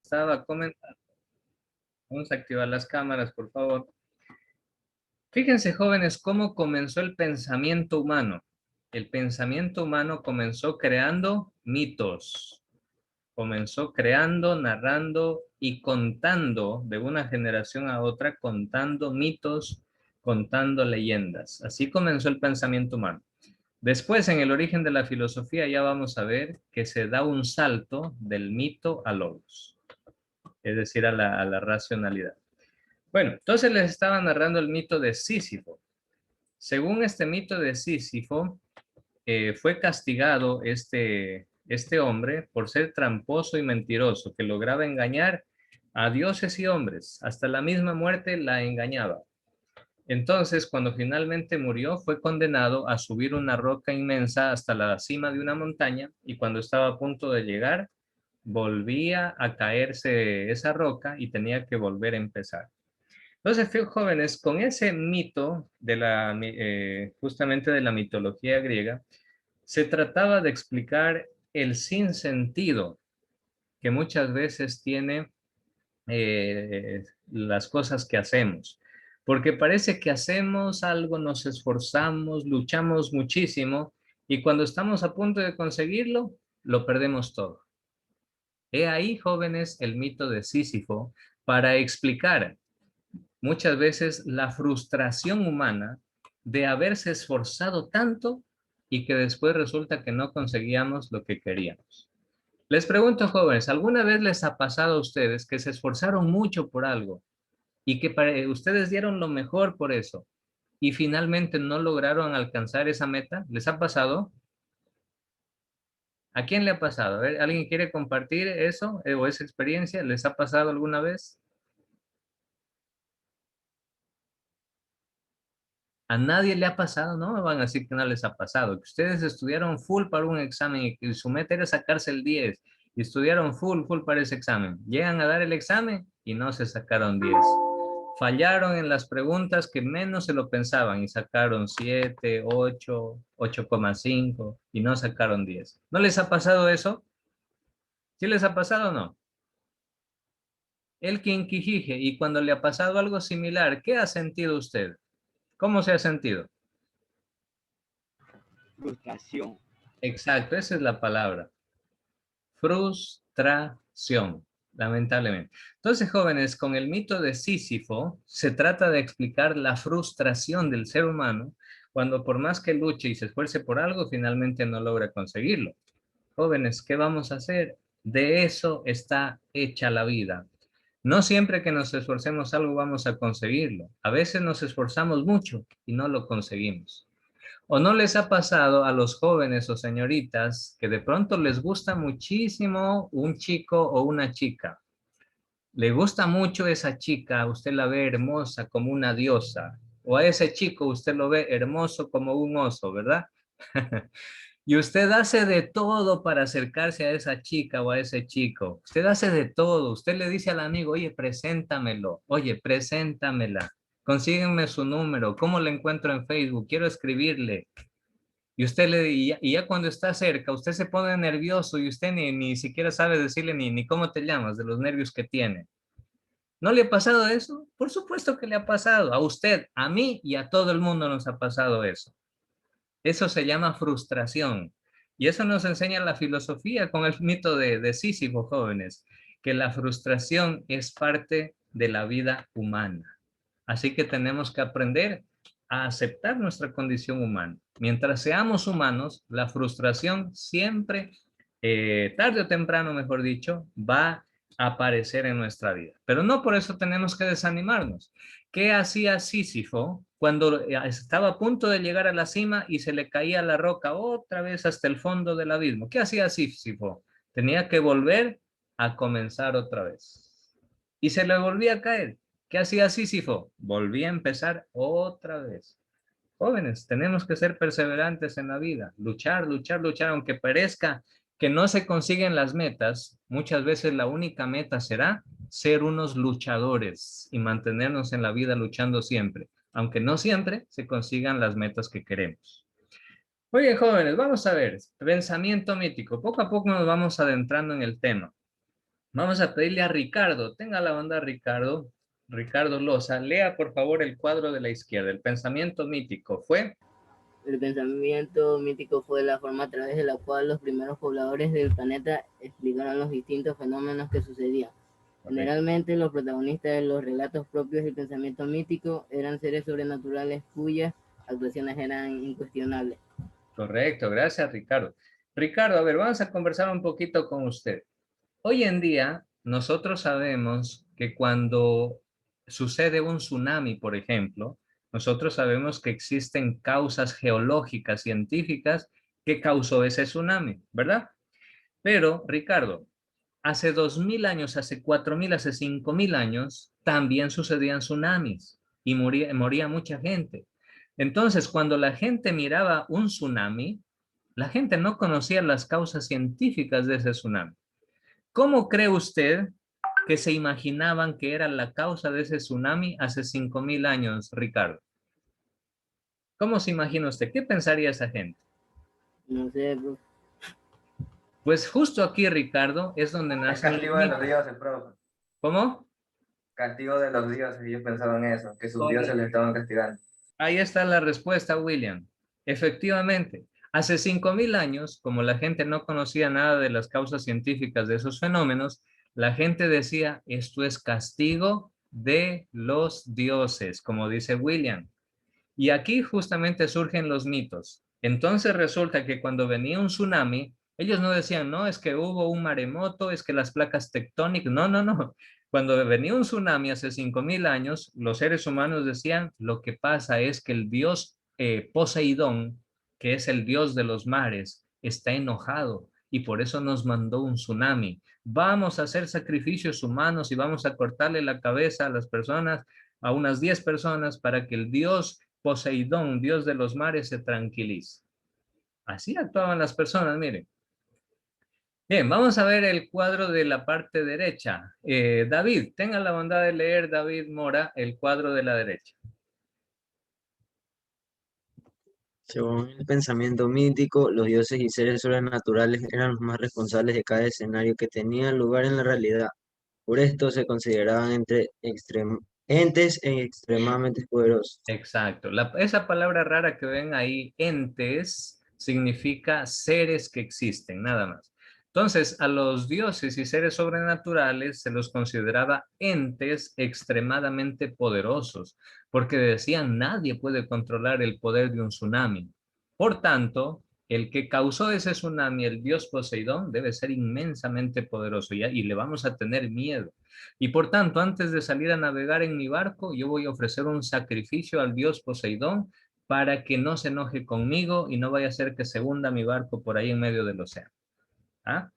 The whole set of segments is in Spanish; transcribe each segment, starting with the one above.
estaba comentando. Vamos a activar las cámaras, por favor. Fíjense, jóvenes, cómo comenzó el pensamiento humano. El pensamiento humano comenzó creando mitos. Comenzó creando, narrando y contando de una generación a otra, contando mitos, contando leyendas. Así comenzó el pensamiento humano. Después, en el origen de la filosofía, ya vamos a ver que se da un salto del mito al logos, es decir, a la racionalidad. Bueno, entonces les estaba narrando el mito de Sísifo. Según este mito de Sísifo, fue castigado este hombre por ser tramposo y mentiroso, que lograba engañar a dioses y hombres. Hasta la misma muerte la engañaba. Entonces, cuando finalmente murió, fue condenado a subir una roca inmensa hasta la cima de una montaña y cuando estaba a punto de llegar, volvía a caerse esa roca y tenía que volver a empezar. Entonces, jóvenes, con ese mito de justamente de la mitología griega, se trataba de explicar el sinsentido que muchas veces tiene las cosas que hacemos. Porque parece que hacemos algo, nos esforzamos, luchamos muchísimo y cuando estamos a punto de conseguirlo, lo perdemos todo. He ahí, jóvenes, el mito de Sísifo para explicar muchas veces la frustración humana de haberse esforzado tanto y que después resulta que no conseguíamos lo que queríamos. Les pregunto, jóvenes, ¿alguna vez les ha pasado a ustedes que se esforzaron mucho por algo y que ustedes dieron lo mejor por eso y finalmente no lograron alcanzar esa meta? ¿Les ha pasado? ¿A quién le ha pasado? A ver, ¿alguien quiere compartir eso o esa experiencia? ¿Les ha pasado alguna vez? A nadie le ha pasado, no me van a decir que no les ha pasado, que ustedes estudiaron full para un examen y que su meta era sacarse el 10 y estudiaron full para ese examen. Llegan a dar el examen y no se sacaron 10. Fallaron en las preguntas que menos se lo pensaban y sacaron 7, 8, 8,5 y no sacaron 10. ¿No les ha pasado eso? ¿Sí les ha pasado o no? El quinquijije, y cuando le ha pasado algo similar, ¿qué ha sentido usted? ¿Cómo se ha sentido? Frustración. Exacto, esa es la palabra. Frustración, lamentablemente. Entonces, jóvenes, con el mito de Sísifo, se trata de explicar la frustración del ser humano cuando por más que luche y se esfuerce por algo, finalmente no logra conseguirlo. Jóvenes, ¿qué vamos a hacer? De eso está hecha la vida. No siempre que nos esforcemos algo vamos a conseguirlo. A veces nos esforzamos mucho y no lo conseguimos. ¿O no les ha pasado a los jóvenes o señoritas que de pronto les gusta muchísimo un chico o una chica? Le gusta mucho esa chica, usted la ve hermosa como una diosa, o a ese chico usted lo ve hermoso como un oso, ¿verdad? Y usted hace de todo para acercarse a esa chica o a ese chico. Usted hace de todo. Usted le dice al amigo, oye, preséntamelo. Oye, preséntamela. Consígueme su número. ¿Cómo le encuentro en Facebook? Quiero escribirle. Y usted y ya cuando está cerca, usted se pone nervioso y usted ni siquiera sabe decirle ni cómo te llamas, de los nervios que tiene. ¿No le ha pasado eso? Por supuesto que le ha pasado. A usted, a mí y a todo el mundo nos ha pasado eso. Eso se llama frustración. Y eso nos enseña la filosofía con el mito de Sísifo, jóvenes, que la frustración es parte de la vida humana. Así que tenemos que aprender a aceptar nuestra condición humana. Mientras seamos humanos, la frustración siempre, tarde o temprano, mejor dicho, va a aparecer en nuestra vida. Pero no por eso tenemos que desanimarnos. ¿Qué hacía Sísifo cuando estaba a punto de llegar a la cima y se le caía la roca otra vez hasta el fondo del abismo? ¿Qué hacía Sísifo? Tenía que volver a comenzar otra vez. Y se le volvía a caer. ¿Qué hacía Sísifo? Volvía a empezar otra vez. Jóvenes, tenemos que ser perseverantes en la vida, luchar, aunque parezca que no se consiguen las metas, muchas veces la única meta será ser unos luchadores y mantenernos en la vida luchando siempre, aunque no siempre se consigan las metas que queremos. Muy bien, jóvenes, vamos a ver, pensamiento mítico. Poco a poco nos vamos adentrando en el tema. Vamos a pedirle a Ricardo, tenga la onda Ricardo, Ricardo Loza, lea por favor el cuadro de la izquierda, el pensamiento mítico. ¿Fue? El pensamiento mítico fue la forma a través de la cual los primeros pobladores del planeta explicaron los distintos fenómenos que sucedían. Correcto. Generalmente los protagonistas de los relatos propios del pensamiento mítico eran seres sobrenaturales cuyas actuaciones eran incuestionables. Correcto, gracias Ricardo. Ricardo, a ver, vamos a conversar un poquito con usted. Hoy en día, nosotros sabemos que cuando sucede un tsunami, por ejemplo, nosotros sabemos que existen causas geológicas, científicas, que causó ese tsunami, ¿verdad? Pero, Ricardo, hace 2000 años, hace 4000, hace 5000 años, también sucedían tsunamis y moría mucha gente. Entonces, cuando la gente miraba un tsunami, la gente no conocía las causas científicas de ese tsunami. ¿Cómo cree usted que se imaginaban que era la causa de ese tsunami hace 5000 años, Ricardo? ¿Cómo se imagina usted? ¿Qué pensaría esa gente? No sé, profe. Pues justo aquí, Ricardo, es donde Es nacen los castigo de los mitos. dioses, profe. ¿Cómo? Castigo de los dioses, ellos pensaban eso, que sus dioses Correcto. les estaban castigando. Ahí está la respuesta, William. Efectivamente, hace 5000 años, como la gente no conocía nada de las causas científicas de esos fenómenos, la gente decía, esto es castigo de los dioses, como dice William. Y aquí justamente surgen los mitos. Entonces resulta que cuando venía un tsunami, ellos no decían, no, es que hubo un maremoto, es que las placas tectónicas, no, no, no. Cuando venía un tsunami hace 5000 años, los seres humanos decían, lo que pasa es que el dios Poseidón, que es el dios de los mares, está enojado y por eso nos mandó un tsunami. Vamos a hacer sacrificios humanos y vamos a cortarle la cabeza a las personas, a unas 10 personas, para que el dios Poseidón, dios de los mares, se tranquiliza. Así actuaban las personas, miren. Bien, vamos a ver el cuadro de la parte derecha. David, tenga la bondad de leer, David Mora, el cuadro de la derecha. Según el pensamiento mítico, los dioses y seres sobrenaturales eran los más responsables de cada escenario que tenía lugar en la realidad. Por esto se consideraban entes extremadamente poderosos. Exacto. Esa palabra rara que ven ahí, entes, significa seres que existen, nada más. Entonces, a los dioses y seres sobrenaturales se los consideraba entes extremadamente poderosos, porque decían nadie puede controlar el poder de un tsunami. Por tanto, el que causó ese tsunami, el dios Poseidón, debe ser inmensamente poderoso y le vamos a tener miedo. Y por tanto, antes de salir a navegar en mi barco, yo voy a ofrecer un sacrificio al dios Poseidón para que no se enoje conmigo y no vaya a ser que se hunda mi barco por ahí en medio del océano. ¿Ah?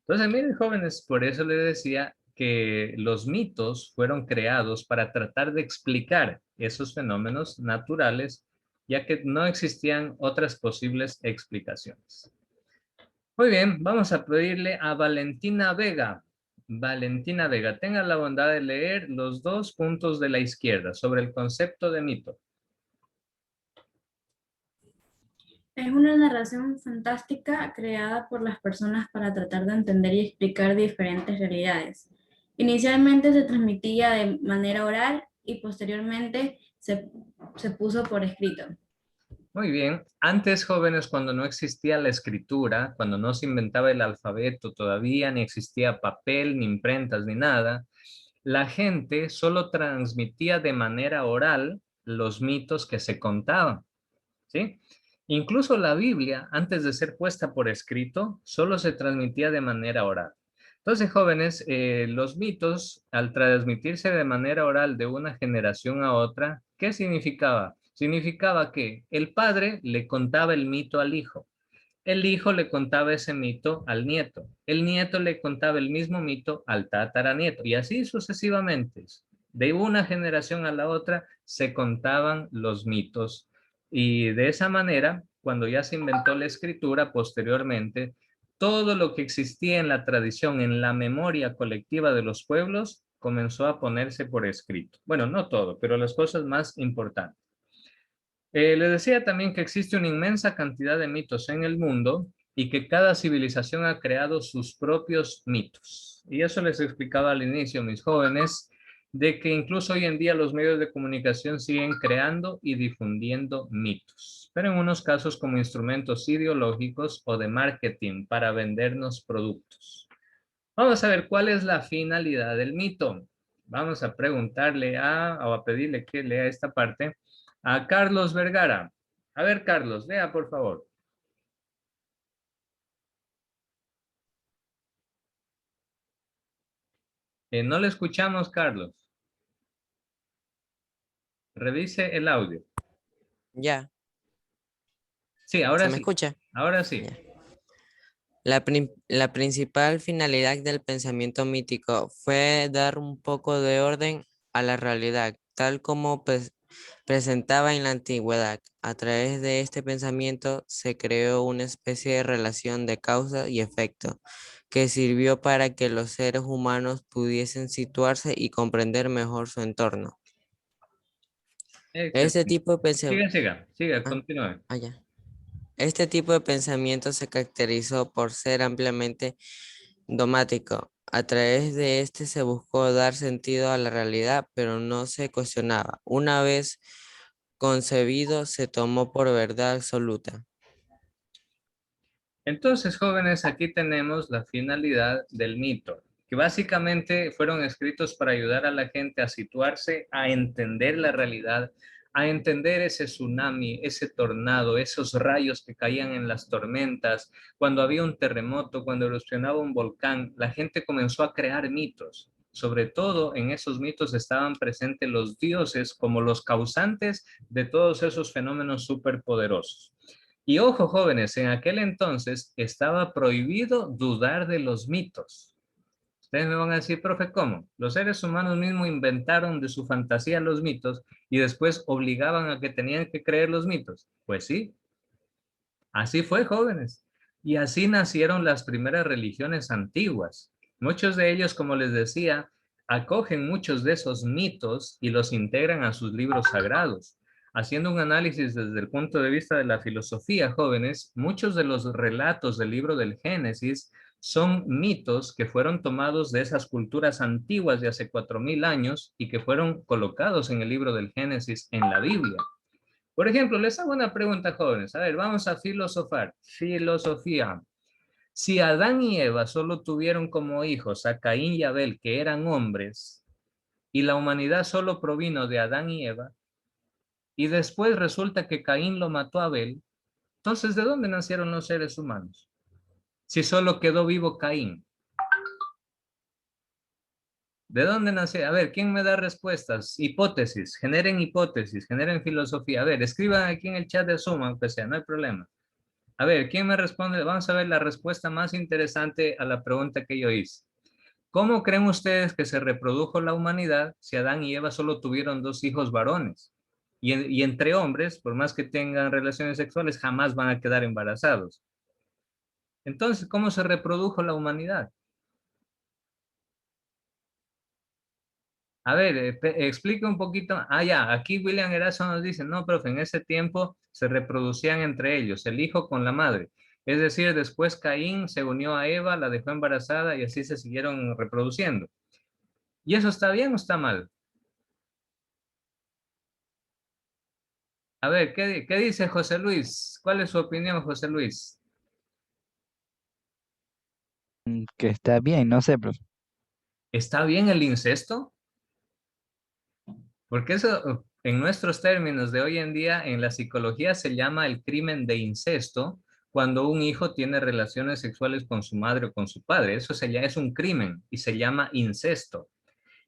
Entonces, miren, jóvenes, por eso les decía que los mitos fueron creados para tratar de explicar esos fenómenos naturales, ya que no existían otras posibles explicaciones. Muy bien, vamos a pedirle a Valentina Vega. Valentina Vega, tenga la bondad de leer los dos puntos de la izquierda sobre el concepto de mito. Es una narración fantástica creada por las personas para tratar de entender y explicar diferentes realidades. Inicialmente se transmitía de manera oral y posteriormente se puso por escrito. Muy bien, antes jóvenes, cuando no existía la escritura, cuando no se inventaba el alfabeto todavía, ni existía papel, ni imprentas, ni nada, la gente solo transmitía de manera oral los mitos que se contaban. ¿Sí? Incluso la Biblia, antes de ser puesta por escrito, solo se transmitía de manera oral. Entonces, jóvenes, los mitos, al transmitirse de manera oral de una generación a otra, ¿qué significaba? Significaba que el padre le contaba el mito al hijo, el hijo le contaba ese mito al nieto, el nieto le contaba el mismo mito al tataranieto, y así sucesivamente. De una generación a la otra se contaban los mitos y de esa manera, cuando ya se inventó la escritura posteriormente, todo lo que existía en la tradición, en la memoria colectiva de los pueblos, comenzó a ponerse por escrito. Bueno, no todo, pero las cosas más importantes. Les decía también que existe una inmensa cantidad de mitos en el mundo y que cada civilización ha creado sus propios mitos. Y eso les explicaba al inicio, mis jóvenes, de que incluso hoy en día los medios de comunicación siguen creando y difundiendo mitos, pero en unos casos como instrumentos ideológicos o de marketing para vendernos productos. Vamos a ver cuál es la finalidad del mito. Vamos a preguntarle o a pedirle que lea esta parte a Carlos Vergara. A ver, Carlos, lea por favor. No le escuchamos, Carlos. Revise el audio. Ya, Sí, ahora ¿se me sí. escucha? Ahora sí. Ya. La principal finalidad del pensamiento mítico fue dar un poco de orden a la realidad, tal como presentaba en la antigüedad. A través de este pensamiento se creó una especie de relación de causa y efecto que sirvió para que los seres humanos pudiesen situarse y comprender mejor su entorno. Este Excelente. tipo de pensamiento... Siga, continúe. Este tipo de pensamiento se caracterizó por ser ampliamente dogmático. A través de este se buscó dar sentido a la realidad, pero no se cuestionaba. Una vez concebido, se tomó por verdad absoluta. Entonces, jóvenes, aquí tenemos la finalidad del mito, que básicamente fueron escritos para ayudar a la gente a situarse, a entender la realidad, a entender ese tsunami, ese tornado, esos rayos que caían en las tormentas, cuando había un terremoto, cuando erupcionaba un volcán, la gente comenzó a crear mitos. Sobre todo en esos mitos estaban presentes los dioses como los causantes de todos esos fenómenos superpoderosos. Y ojo, jóvenes, en aquel entonces estaba prohibido dudar de los mitos. Ustedes me van a decir, profe, ¿cómo? Los seres humanos mismos inventaron de su fantasía los mitos y después obligaban a que tenían que creer los mitos. Pues sí, así fue, jóvenes. Y así nacieron las primeras religiones antiguas. Muchos de ellos, como les decía, acogen muchos de esos mitos y los integran a sus libros sagrados. Haciendo un análisis desde el punto de vista de la filosofía, jóvenes, muchos de los relatos del libro del Génesis son mitos que fueron tomados de esas culturas antiguas de hace 4000 años y que fueron colocados en el libro del Génesis en la Biblia. Por ejemplo, les hago una pregunta, jóvenes. A ver, vamos a filosofar. Filosofía. Si Adán y Eva solo tuvieron como hijos a Caín y Abel, que eran hombres, y la humanidad solo provino de Adán y Eva, y después resulta que Caín lo mató a Abel, entonces, ¿de dónde nacieron los seres humanos? Si solo quedó vivo Caín. ¿De dónde nació? A ver, ¿quién me da respuestas? Hipótesis, generen filosofía. A ver, escriban aquí en el chat de Zoom, aunque sea, no hay problema. A ver, ¿quién me responde? Vamos a ver la respuesta más interesante a la pregunta que yo hice. ¿Cómo creen ustedes que se reprodujo la humanidad si Adán y Eva solo tuvieron 2 hijos varones? Y entre hombres, por más que tengan relaciones sexuales, jamás van a quedar embarazados. Entonces, ¿cómo se reprodujo la humanidad? A ver, explica un poquito. Ya, aquí William Erazo nos dice, no, profe, en ese tiempo se reproducían entre ellos, el hijo con la madre. Es decir, después Caín se unió a Eva, la dejó embarazada y así se siguieron reproduciendo. ¿Y eso está bien o está mal? A ver, ¿qué dice José Luis? ¿Cuál es su opinión, José Luis? Que está bien, no sé, profe. ¿Está bien el incesto? Porque eso, en nuestros términos de hoy en día, en la psicología se llama el crimen de incesto, cuando un hijo tiene relaciones sexuales con su madre o con su padre. Eso es un crimen y se llama incesto.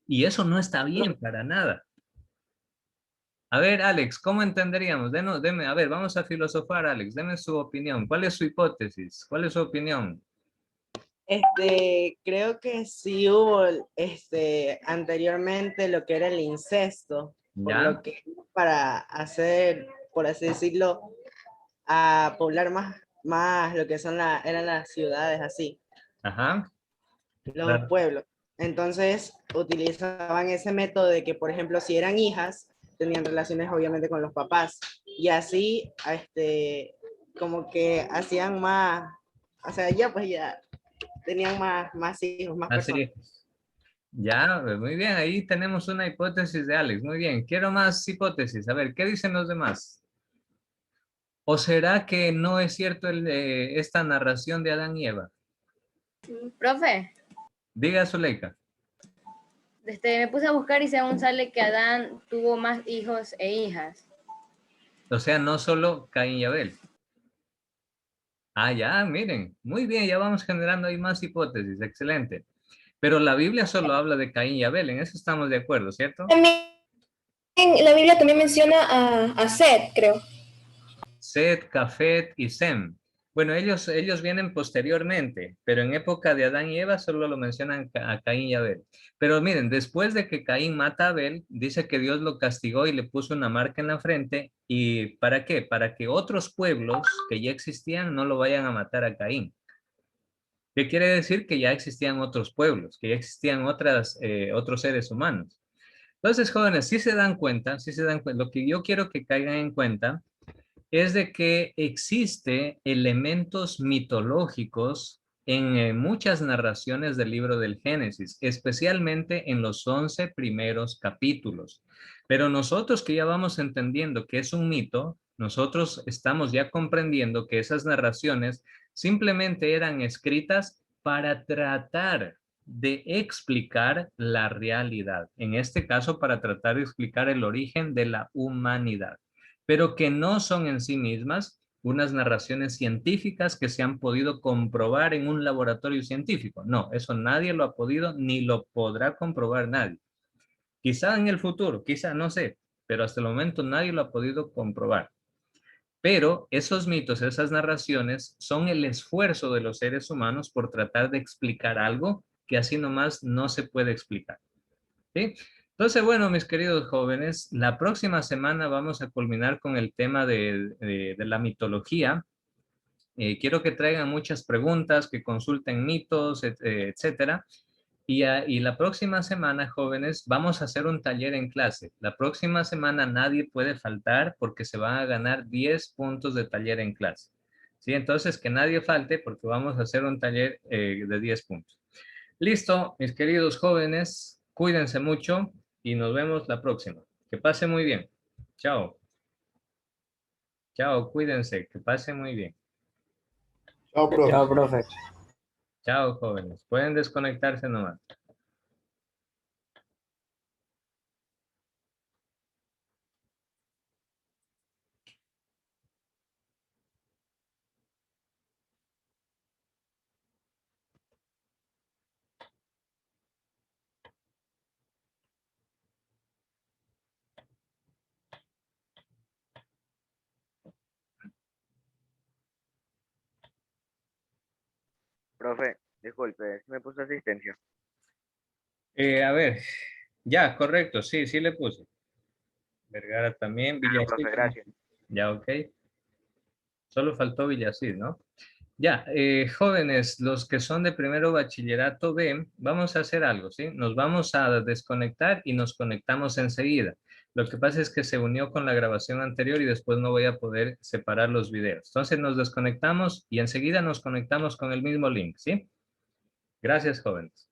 Y eso no está bien para nada. A ver, Alex, ¿cómo entenderíamos? A ver, vamos a filosofar, Alex. Deme su opinión. ¿Cuál es su hipótesis? ¿Cuál es su opinión? Creo que sí hubo anteriormente lo que era el incesto, por ¿Ya? lo que para hacer, por así decirlo, a poblar más lo que eran las ciudades así, Ajá. los Claro. pueblos. Entonces utilizaban ese método de que, por ejemplo, si eran hijas, tenían relaciones obviamente con los papás y así, como que hacían más o sea, ya pues ya tenían más hijos, más Así personas. es. Ya, muy bien, ahí tenemos una hipótesis de Alex. Muy bien, quiero más hipótesis. A ver, ¿qué dicen los demás? ¿O será que no es cierto esta narración de Adán y Eva? Profe, Diga, Zuleika. me puse a buscar y según sale que Adán tuvo más hijos e hijas. O sea, no solo Caín y Abel. Ah, ya, miren. Muy bien, ya vamos generando ahí más hipótesis. Excelente. Pero la Biblia solo habla de Caín y Abel. En eso estamos de acuerdo, ¿cierto? También la Biblia también menciona a Seth, creo. Set, Cafet y Sem. Bueno, ellos vienen posteriormente, pero en época de Adán y Eva solo lo mencionan a Caín y Abel. Pero miren, después de que Caín mata a Abel, dice que Dios lo castigó y le puso una marca en la frente. ¿Y para qué? Para que otros pueblos que ya existían no lo vayan a matar a Caín. ¿Qué quiere decir? Que ya existían otros pueblos, que ya existían otros seres humanos. Entonces, jóvenes, si se dan cuenta, lo que yo quiero que caigan en cuenta es de que existe elementos mitológicos en muchas narraciones del libro del Génesis, especialmente en los 11 primeros capítulos. Pero nosotros que ya vamos entendiendo que es un mito, nosotros estamos ya comprendiendo que esas narraciones simplemente eran escritas para tratar de explicar la realidad. En este caso, para tratar de explicar el origen de la humanidad, pero que no son en sí mismas unas narraciones científicas que se han podido comprobar en un laboratorio científico. No, eso nadie lo ha podido ni lo podrá comprobar nadie. Quizá en el futuro, quizá, no sé, pero hasta el momento nadie lo ha podido comprobar. Pero esos mitos, esas narraciones son el esfuerzo de los seres humanos por tratar de explicar algo que así nomás no se puede explicar. ¿Sí? Entonces, bueno, mis queridos jóvenes, la próxima semana vamos a culminar con el tema de la mitología. Quiero que traigan muchas preguntas, que consulten mitos, etcétera. Y la próxima semana, jóvenes, vamos a hacer un taller en clase. La próxima semana nadie puede faltar porque se van a ganar 10 puntos de taller en clase. ¿Sí? Entonces, que nadie falte porque vamos a hacer un taller de 10 puntos. Listo, mis queridos jóvenes, cuídense mucho y nos vemos la próxima. Que pase muy bien. Chao. Chao, cuídense, que pase muy bien. Chao, profe. Chao, profe. Chao, jóvenes. Pueden desconectarse nomás. Profe, disculpe, me puso asistencia. A ver, ya, correcto, sí, sí le puse. Vergara también, Bueno, Villacid. profe, gracias. Ya, ok. Solo faltó Villacid, ¿no? Ya, jóvenes, los que son de primero bachillerato B, vamos a hacer algo, ¿sí? Nos vamos a desconectar y nos conectamos enseguida. Lo que pasa es que se unió con la grabación anterior y después no voy a poder separar los videos. Entonces nos desconectamos y enseguida nos conectamos con el mismo link, ¿sí? Gracias, jóvenes.